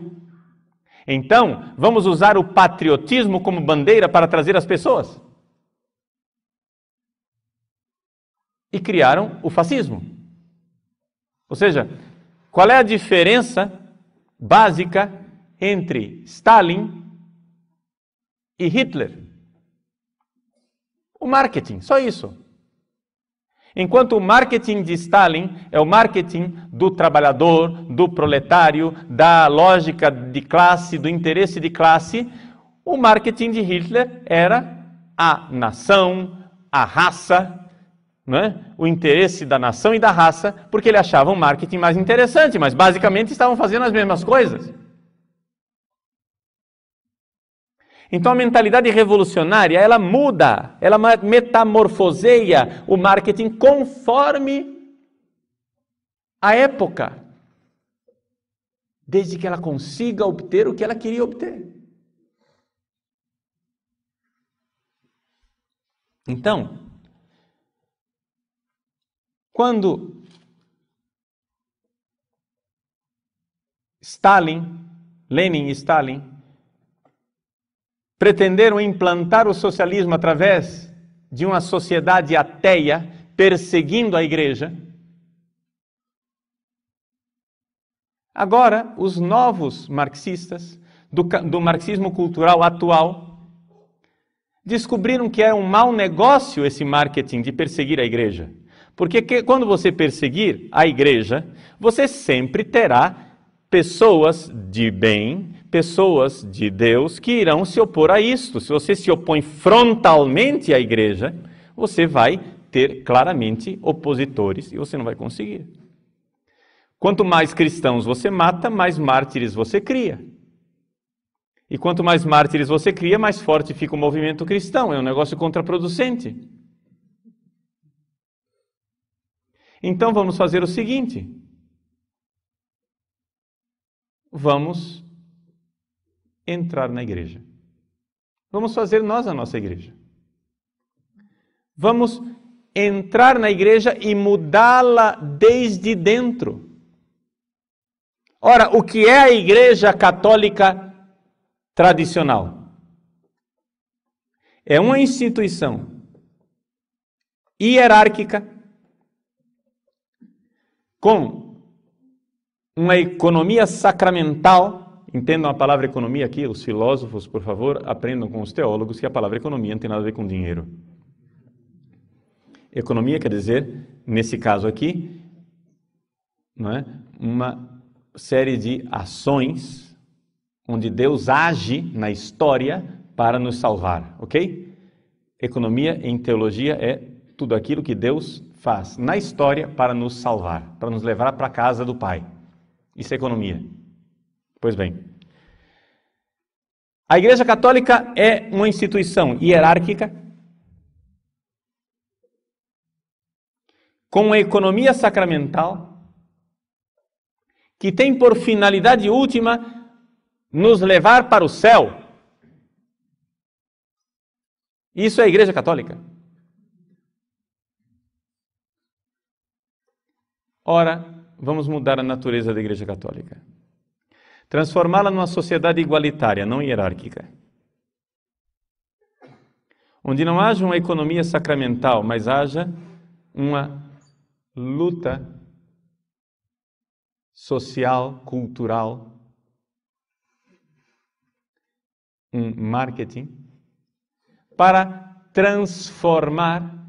Então, vamos usar o patriotismo como bandeira para trazer as pessoas. E criaram o fascismo. Ou seja, qual é a diferença básica entre Stalin e Hitler? O marketing, só isso. Enquanto o marketing de Stalin é o marketing do trabalhador, do proletário, da lógica de classe, do interesse de classe, o marketing de Hitler era a nação, a raça, não é? O interesse da nação e da raça, porque ele achava um marketing mais interessante, mas basicamente estavam fazendo as mesmas coisas. Então a mentalidade revolucionária, ela muda, ela metamorfoseia o marketing conforme a época, desde que ela consiga obter o que ela queria obter. Então, quando Lenin e Stalin pretenderam implantar o socialismo através de uma sociedade ateia, perseguindo a igreja, agora os novos marxistas, do marxismo cultural atual, descobriram que é um mau negócio esse marketing de perseguir a igreja. Porque quando você perseguir a igreja, você sempre terá pessoas de bem, pessoas de Deus que irão se opor a isto. Se você se opõe frontalmente à igreja, você vai ter claramente opositores e você não vai conseguir. Quanto mais cristãos você mata, mais mártires você cria. E quanto mais mártires você cria, mais forte fica o movimento cristão. É um negócio contraproducente. Então vamos fazer o seguinte. Vamos entrar na igreja. Vamos fazer nós a nossa igreja. Vamos entrar na igreja e mudá-la desde dentro. Ora, o que é a igreja católica tradicional? É uma instituição hierárquica com uma economia sacramental. Entendam a palavra economia aqui, os filósofos, por favor, aprendam com os teólogos que a palavra economia não tem nada a ver com dinheiro. Economia quer dizer, nesse caso aqui, não é? Uma série de ações onde Deus age na história para nos salvar, ok? Economia em teologia é tudo aquilo que Deus faz na história para nos salvar, para nos levar para a casa do Pai. Isso é economia. Pois bem, a Igreja Católica é uma instituição hierárquica com uma economia sacramental que tem por finalidade última nos levar para o céu. Isso é a Igreja Católica. Ora, vamos mudar a natureza da Igreja Católica. Transformá-la numa sociedade igualitária, não hierárquica. Onde não haja uma economia sacramental, mas haja uma luta social, cultural, um marketing, para transformar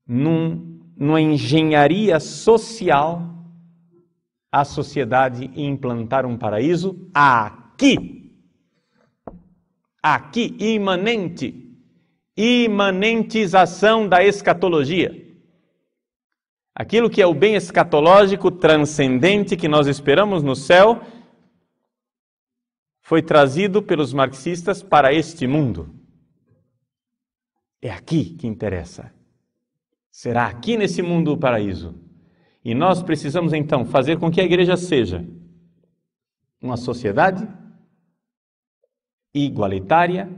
numa engenharia social a sociedade e implantar um paraíso aqui. Aqui, imanente. Imanentização da escatologia. Aquilo que é o bem escatológico, transcendente, que nós esperamos no céu, foi trazido pelos marxistas para este mundo. É aqui que interessa. Será aqui nesse mundo o paraíso. E nós precisamos então fazer com que a igreja seja uma sociedade igualitária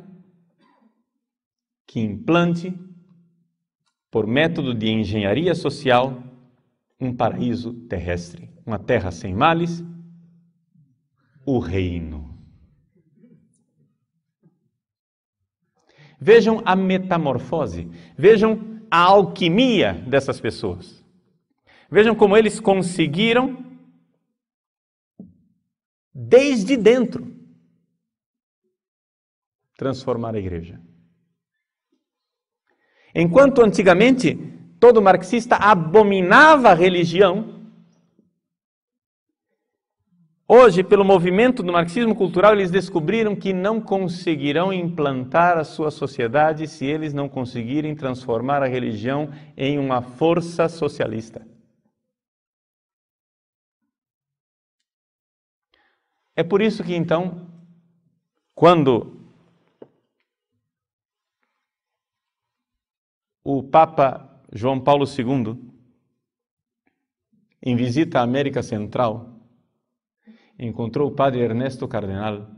que implante, por método de engenharia social, um paraíso terrestre, uma terra sem males, o reino. Vejam a metamorfose, vejam a alquimia dessas pessoas. Vejam como eles conseguiram, desde dentro, transformar a igreja. Enquanto antigamente todo marxista abominava a religião, hoje, pelo movimento do marxismo cultural, eles descobriram que não conseguirão implantar a sua sociedade se eles não conseguirem transformar a religião em uma força socialista. É por isso que, então, quando o Papa João Paulo II, em visita à América Central, encontrou o padre Ernesto Cardenal,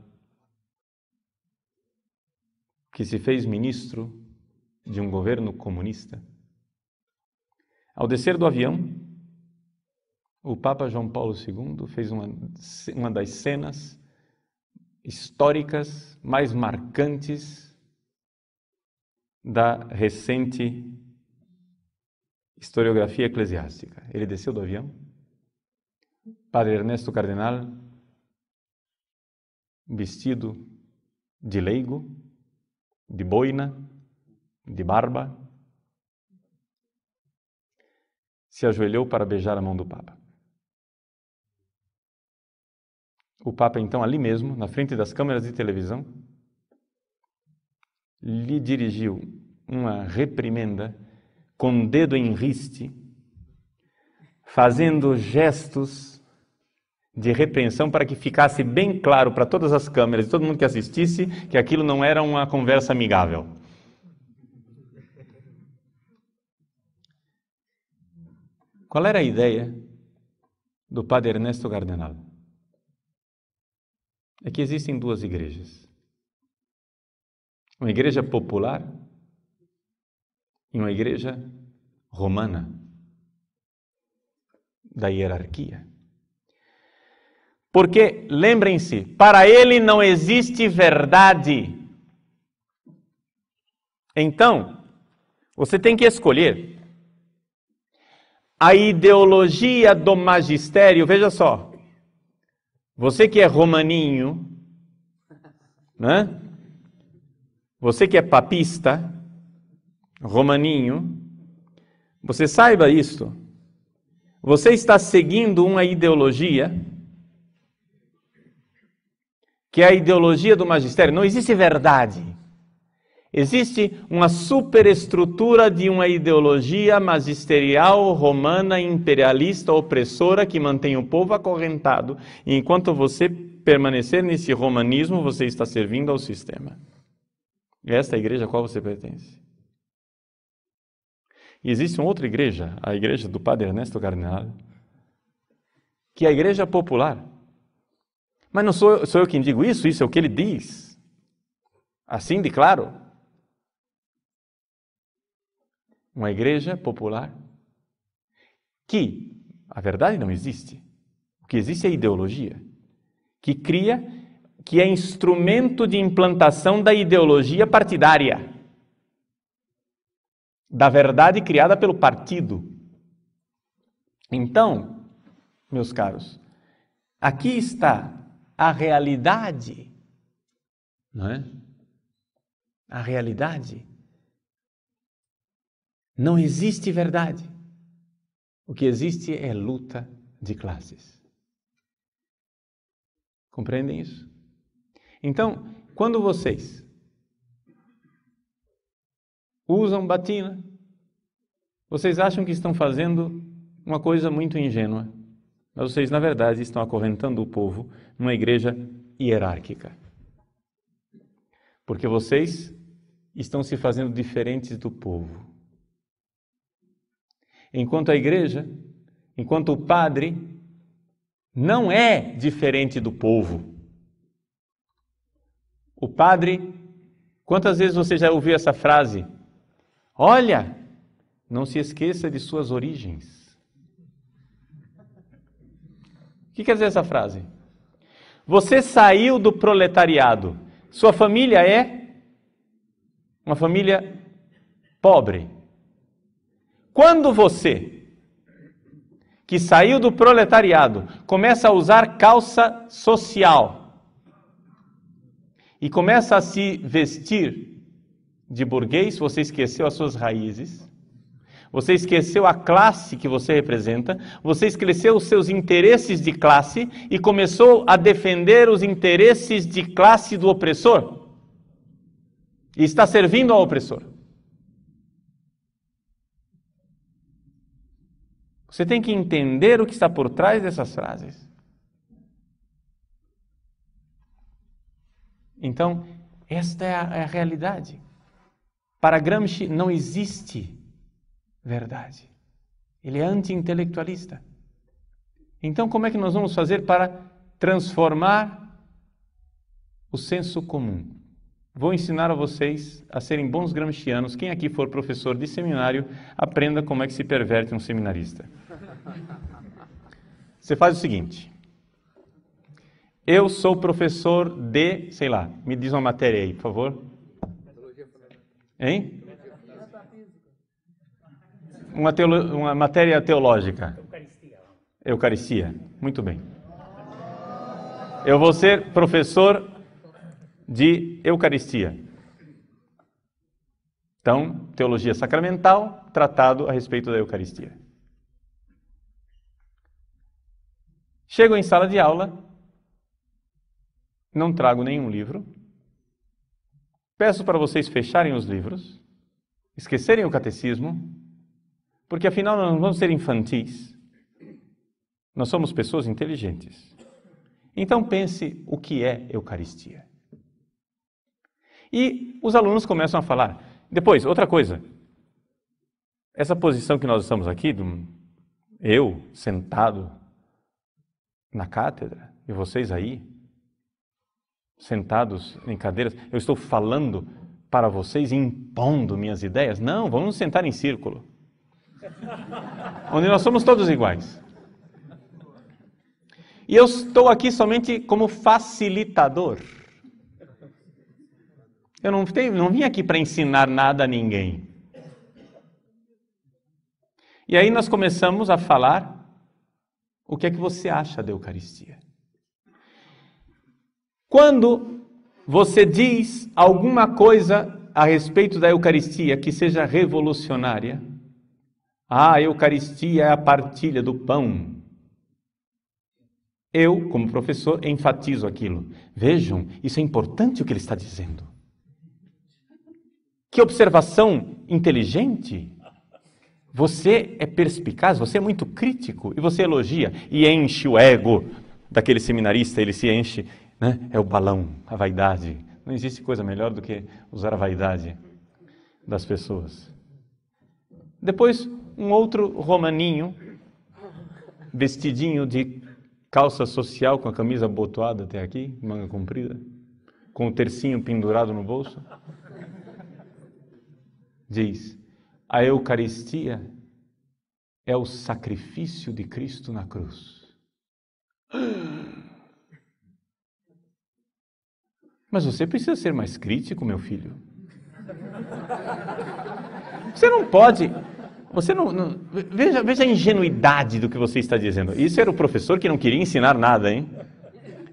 que se fez ministro de um governo comunista. Ao descer do avião, o Papa João Paulo II fez uma das cenas históricas mais marcantes da recente historiografia eclesiástica. Ele desceu do avião, padre Ernesto Cardenal, vestido de leigo, de boina, de barba, se ajoelhou para beijar a mão do Papa. O Papa, então, ali mesmo, na frente das câmeras de televisão, lhe dirigiu uma reprimenda com o dedo em riste, fazendo gestos de repreensão para que ficasse bem claro para todas as câmeras e todo mundo que assistisse que aquilo não era uma conversa amigável. Qual era a ideia do padre Ernesto Cardenal? É que existem duas igrejas. Uma igreja popular e uma igreja romana, da hierarquia. Porque, lembrem-se, para ele não existe verdade. Então, você tem que escolher a ideologia do magistério. Veja só, você que é romaninho, né? Você que é papista, romaninho, você saiba isto. Você está seguindo uma ideologia que é a ideologia do magistério. Não existe verdade. Existe uma superestrutura de uma ideologia magisterial, romana, imperialista, opressora, que mantém o povo acorrentado. E enquanto você permanecer nesse romanismo, você está servindo ao sistema. Esta é a igreja a qual você pertence. E existe uma outra igreja, a igreja do padre Ernesto Cardenal, que é a igreja popular. Mas não sou eu quem digo isso, isso é o que ele diz. Assim de claro. Uma igreja popular que, a verdade não existe. O que existe é a ideologia, que é instrumento de implantação da ideologia partidária, da verdade criada pelo partido. Então, meus caros, aqui está a realidade, não é? A realidade. Não existe verdade. O que existe é luta de classes. Compreendem isso? Então, quando vocês usam batina, vocês acham que estão fazendo uma coisa muito ingênua. Mas vocês, na verdade, estão acorrentando o povo numa igreja hierárquica. Porque vocês estão se fazendo diferentes do povo. Enquanto a igreja, enquanto o padre, não é diferente do povo. O padre, quantas vezes você já ouviu essa frase? Olha, não se esqueça de suas origens. O que quer dizer essa frase? Você saiu do proletariado. Sua família é uma família pobre. Quando você, que saiu do proletariado, começa a usar calça social e começa a se vestir de burguês, você esqueceu as suas raízes, você esqueceu a classe que você representa, você esqueceu os seus interesses de classe e começou a defender os interesses de classe do opressor. E está servindo ao opressor. Você tem que entender o que está por trás dessas frases. Então, esta é a realidade. Para Gramsci não existe verdade. Ele é anti-intelectualista. Então, como é que nós vamos fazer para transformar o senso comum? Vou ensinar a vocês a serem bons gramscianos. Quem aqui for professor de seminário, aprenda como é que se perverte um seminarista. Você faz o seguinte. Eu sou professor de, sei lá, me diz uma matéria aí, por favor. Hein? Uma matéria teológica. Eucaristia. Muito bem. Eu vou ser professor de Eucaristia. Então, teologia sacramental, tratado a respeito da Eucaristia. Chego em sala de aula, não trago nenhum livro, peço para vocês fecharem os livros, esquecerem o catecismo, porque afinal nós não vamos ser infantis, nós somos pessoas inteligentes. Então pense o que é Eucaristia. E os alunos começam a falar. Depois, outra coisa, essa posição que nós estamos aqui, eu sentado na cátedra e vocês aí, sentados em cadeiras, eu estou falando para vocês, impondo minhas ideias? Não, vamos nos sentar em círculo, onde nós somos todos iguais. E eu estou aqui somente como facilitador. Eu não vim aqui para ensinar nada a ninguém. E aí nós começamos a falar o que é que você acha da Eucaristia. Quando você diz alguma coisa a respeito da Eucaristia que seja revolucionária, a Eucaristia é a partilha do pão. Eu, como professor, enfatizo aquilo. Vejam, isso é importante o que ele está dizendo. Que observação inteligente. Você é perspicaz, você é muito crítico e você elogia e enche o ego daquele seminarista, ele se enche, né? É o balão, a vaidade. Não existe coisa melhor do que usar a vaidade das pessoas. Depois, um outro romaninho, vestidinho de calça social, com a camisa abotoada até aqui, manga comprida, com o tercinho pendurado no bolso, diz: a Eucaristia é o sacrifício de Cristo na cruz. Mas você precisa ser mais crítico, meu filho. Você não pode... Veja a ingenuidade do que você está dizendo. Isso era o professor que não queria ensinar nada, hein?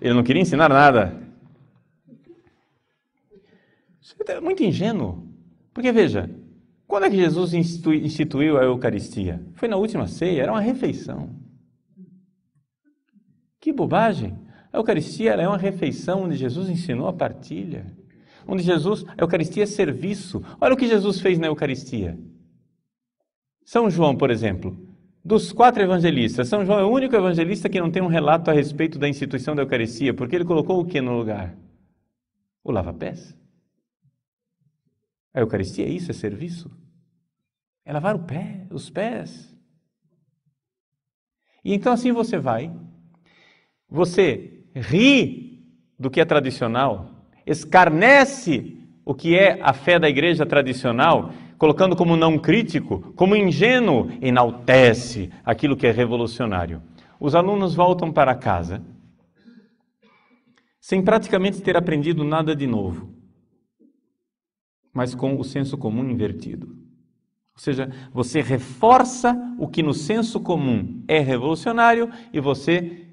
Ele não queria ensinar nada. Você é muito ingênuo. Porque veja, quando é que Jesus instituiu a Eucaristia? Foi na última ceia, era uma refeição. Que bobagem! A Eucaristia é uma refeição onde Jesus ensinou a partilha. A Eucaristia é serviço. Olha o que Jesus fez na Eucaristia. São João, por exemplo, Dos 4 evangelistas, São João é o único evangelista que não tem um relato a respeito da instituição da Eucaristia, porque ele colocou o que no lugar? O lava-pés. A Eucaristia é isso, é serviço. É lavar os pés. E então assim você vai, você ri do que é tradicional, escarnece o que é a fé da igreja tradicional, colocando como não crítico, como ingênuo, enaltece aquilo que é revolucionário. Os alunos voltam para casa sem praticamente ter aprendido nada de novo, mas com o senso comum invertido. Ou seja, você reforça o que no senso comum é revolucionário e você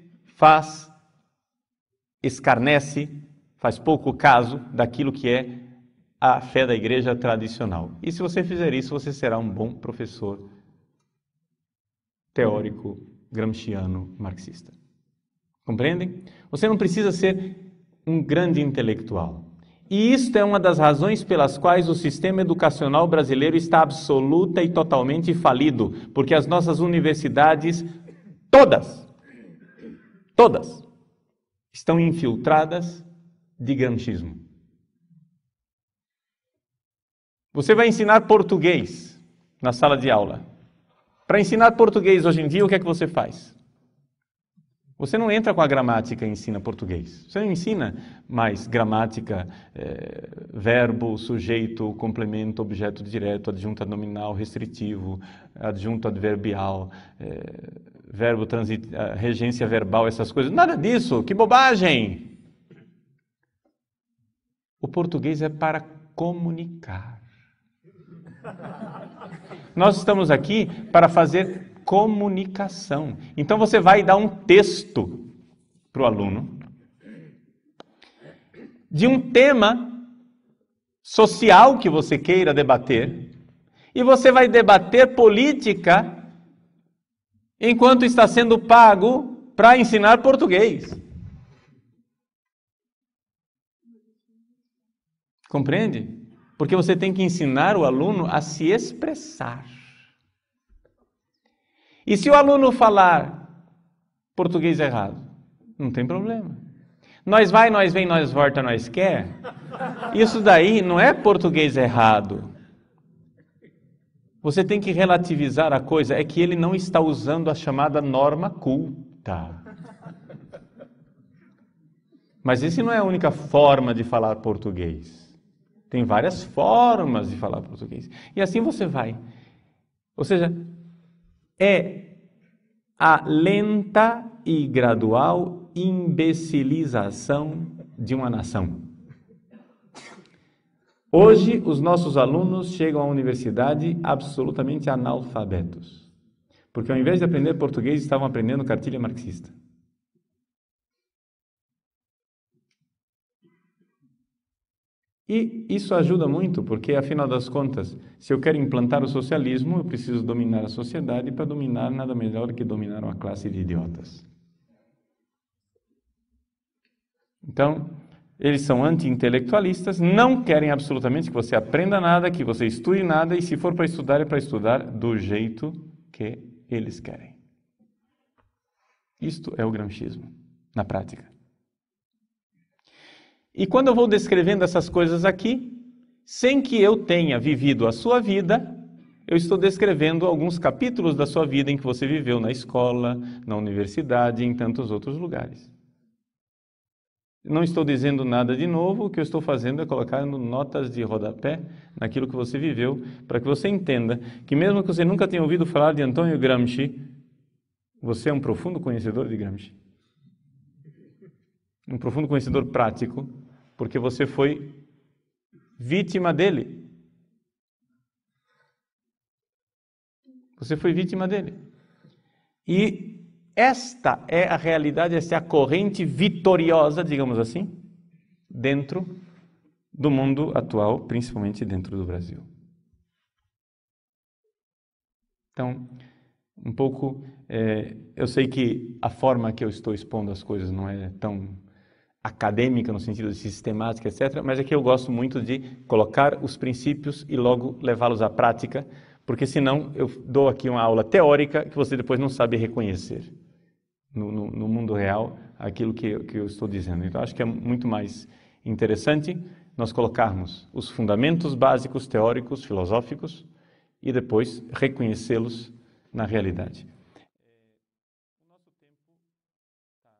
escarnece, faz pouco caso daquilo que é a fé da igreja tradicional. E se você fizer isso, você será um bom professor teórico, gramsciano, marxista. Compreendem? Você não precisa ser um grande intelectual. E isto é uma das razões pelas quais o sistema educacional brasileiro está absoluta e totalmente falido, porque as nossas universidades, todas, estão infiltradas de gramscismo. Você vai ensinar português na sala de aula. Para ensinar português hoje em dia, o que é que você faz? Você não entra com a gramática e ensina português. Você não ensina mais gramática, verbo, sujeito, complemento, objeto direto, adjunto nominal, restritivo, adjunto adverbial, verbo regência verbal, essas coisas. Nada disso, que bobagem! O português é para comunicar. Nós estamos aqui para fazer comunicação. Então você vai dar um texto para o aluno de um tema social que você queira debater e você vai debater política enquanto está sendo pago para ensinar português. Compreende? Porque você tem que ensinar o aluno a se expressar. E se o aluno falar português errado, não tem problema. Nós vai, nós vem, nós volta, nós quer. Isso daí não é português errado. Você tem que relativizar a coisa, é que ele não está usando a chamada norma culta. Mas essa não é a única forma de falar português. Tem várias formas de falar português. E assim você vai. Ou seja, é a lenta e gradual imbecilização de uma nação. Hoje, os nossos alunos chegam à universidade absolutamente analfabetos. Porque ao invés de aprender português, estavam aprendendo cartilha marxista. E isso ajuda muito, porque, afinal das contas, se eu quero implantar o socialismo, eu preciso dominar a sociedade, e para dominar, nada melhor do que dominar uma classe de idiotas. Então, eles são anti-intelectualistas, não querem absolutamente que você aprenda nada, que você estude nada, e se for para estudar, é para estudar do jeito que eles querem. Isto é o gramscismo, na prática. E quando eu vou descrevendo essas coisas aqui, sem que eu tenha vivido a sua vida, eu estou descrevendo alguns capítulos da sua vida em que você viveu na escola, na universidade e em tantos outros lugares. Não estou dizendo nada de novo, o que eu estou fazendo é colocando notas de rodapé naquilo que você viveu, para que você entenda que mesmo que você nunca tenha ouvido falar de Antônio Gramsci, você é um profundo conhecedor de Gramsci. Um profundo conhecedor prático, porque você foi vítima dele. Você foi vítima dele. E esta é a realidade, esta é a corrente vitoriosa, digamos assim, dentro do mundo atual, principalmente dentro do Brasil. Então, um pouco, eu sei que a forma que eu estou expondo as coisas não é tão acadêmica no sentido de sistemática, etc., mas é que eu gosto muito de colocar os princípios e logo levá-los à prática, porque senão eu dou aqui uma aula teórica que você depois não sabe reconhecer no mundo real aquilo que eu estou dizendo. Então, acho que é muito mais interessante nós colocarmos os fundamentos básicos teóricos, filosóficos, e depois reconhecê-los na realidade. O nosso tempo está